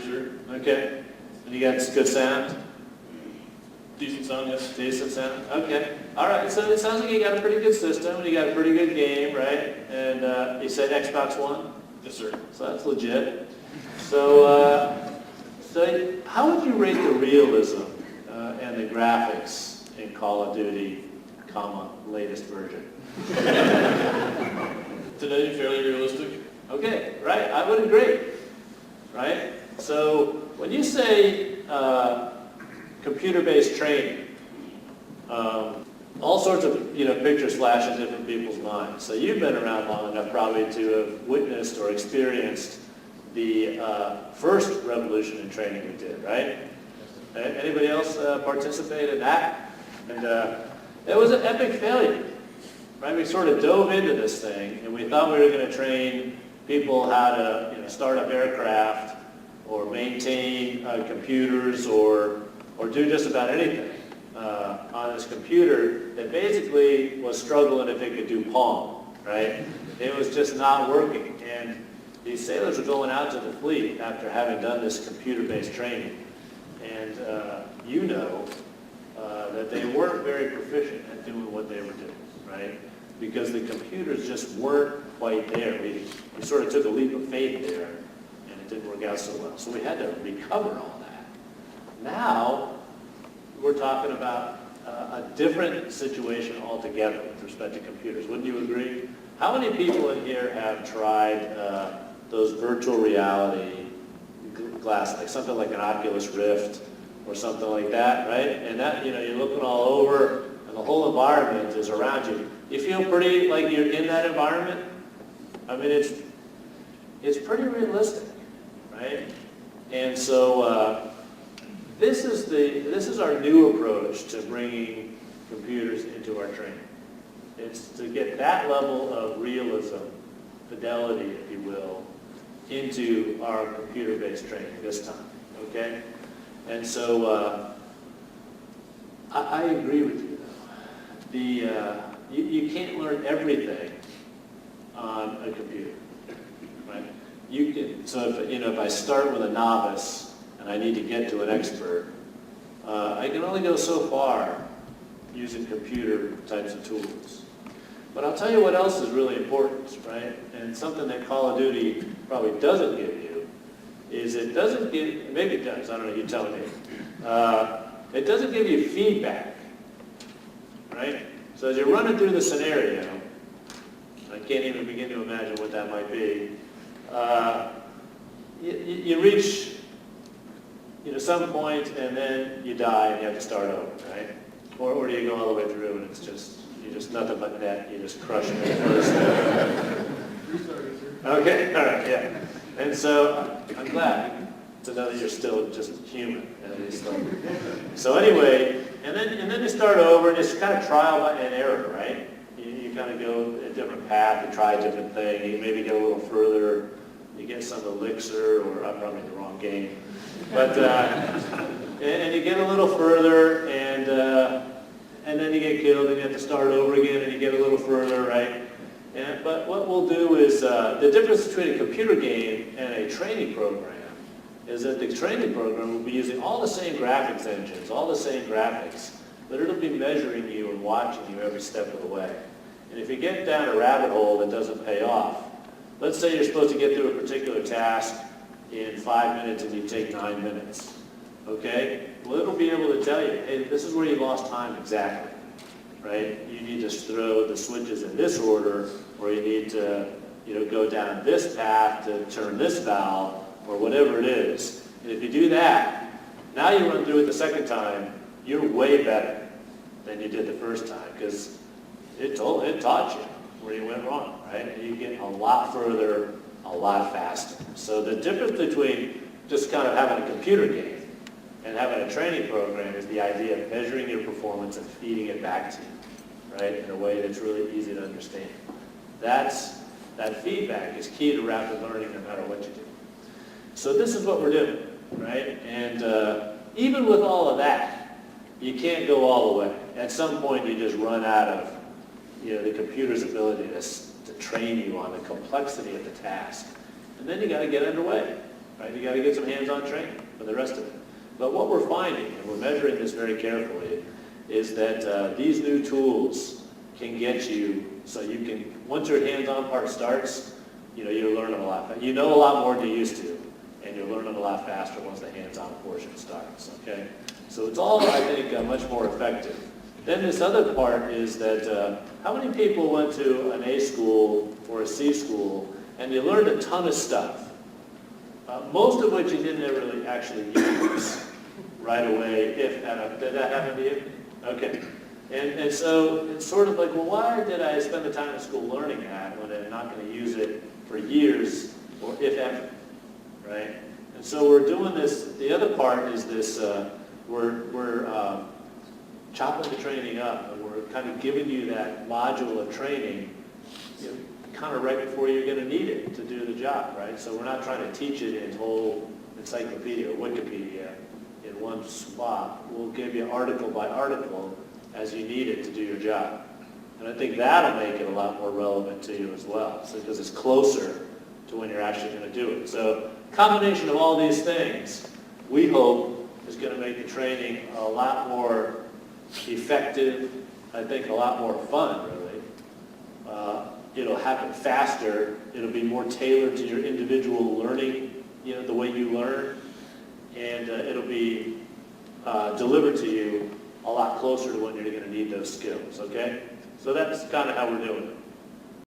sure. Okay. And you got good sound? Decent sound, yes. Decent sound? Okay. All right, so it sounds like you got a pretty good system, and you got a pretty good game, right? And you said Xbox One? Yes, sir. So that's legit. So how would you rate the realism and the graphics in Call of Duty, latest version? Today, fairly realistic. Okay, right, I would agree, right? So when you say computer-based training, all sorts of pictures flash in different people's minds. So you've been around long enough probably to have witnessed or experienced the first revolution in training we did, right? Anybody else participate in that? And it was an epic failure, right? We sort of dove into this thing, and we thought we were going to train people how to start up aircraft or maintain computers or do just about anything on this computer that basically was struggling if it could do Pong, right? It was just not working. And these sailors were going out to the fleet after having done this computer-based training. And that they weren't very proficient at doing what they were doing, right? Because the computers just weren't quite there. We sort of took a leap of faith there, and it didn't work out so well. So we had to recover all that. Now, we're talking about a different situation altogether with respect to computers. Wouldn't you agree? How many people in here have tried those virtual reality glasses, like something like an Oculus Rift or something like that, right? And that, you're looking all over, and the whole environment is around you. You feel pretty like you're in that environment? I mean, it's pretty realistic, right? And so this is our new approach to bringing computers into our training. It's to get that level of realism, fidelity, if you will, into our computer-based training this time, okay? And so I agree with you, though. You can't learn everything on a computer, right? You can. So if I start with a novice and I need to get to an expert, I can only go so far using computer types of tools. But I'll tell you what else is really important, right? And something that Call of Duty probably doesn't give you is it doesn't give, maybe it does, I don't know, you tell me. It doesn't give you feedback, right? So as you're running through the scenario, I can't even begin to imagine what that might be, you reach some point and then you die and you have to start over, right? Or do you go all the way through and you're just nothing but net, you just crush it at first. Okay, all right, yeah. And so I'm glad to know that you're still just human, at least. So anyway, and then you start over and it's kind of trial and error, right? You kind of go a different path, you try a different thing, you maybe get a little further, you get some elixir, or I'm probably in the wrong game. But, and you get a little further and then you get killed and you have to start over again and you get a little further, right? But what we'll do is, the difference between a computer game and a training program is that the training program will be using all the same graphics engines, all the same graphics, but it'll be measuring you and watching you every step of the way. And if you get down a rabbit hole that doesn't pay off, let's say you're supposed to get through a particular task in 5 minutes and you take 9 minutes, okay? Well, it'll be able to tell you, hey, this is where you lost time exactly, right? You need to throw the switches in this order, or you need to, go down this path to turn this valve, or whatever it is. And if you do that, now you run through it the second time, you're way better than you did the first time, because it taught you where you went wrong, right? You get a lot further, a lot faster. So the difference between just kind of having a computer game and having a training program is the idea of measuring your performance and feeding it back to you, right, in a way that's really easy to understand. That feedback is key to rapid learning no matter what you do. So this is what we're doing, right? And even with all of that, you can't go all the way. At some point, you just run out of the computer's ability to train you on the complexity of the task. And then you got to get underway, right? You got to get some hands-on training for the rest of it. But what we're finding, and we're measuring this very carefully, is that these new tools can get you, so you can, once your hands-on part starts, you learn them a lot faster. You know a lot more than you used to, and you'll learn them a lot faster once the hands-on portion starts, okay? So it's all, I think, much more effective. Then this other part is that how many people went to an A school or a C school and you learned a ton of stuff, most of which you didn't ever really actually use right away, did that happen to you? Okay. And so it's sort of like, well, why did I spend the time in school learning that when I'm not going to use it for years or if ever, right? And so we're doing this, the other part is this, we're chopping the training up, and we're kind of giving you that module of training kind of right before you're going to need it to do the job, right? So we're not trying to teach it in whole encyclopedia or Wikipedia in one spot. We'll give you article by article as you need it to do your job. And I think that'll make it a lot more relevant to you as well, so because it's closer to when you're actually going to do it. So combination of all these things, we hope, is going to make the training a lot more effective, I think a lot more fun, really. It'll happen faster. It'll be more tailored to your individual learning, the way you learn. And it'll be delivered to you a lot closer to when you're going to need those skills, okay? So that's kind of how we're doing it.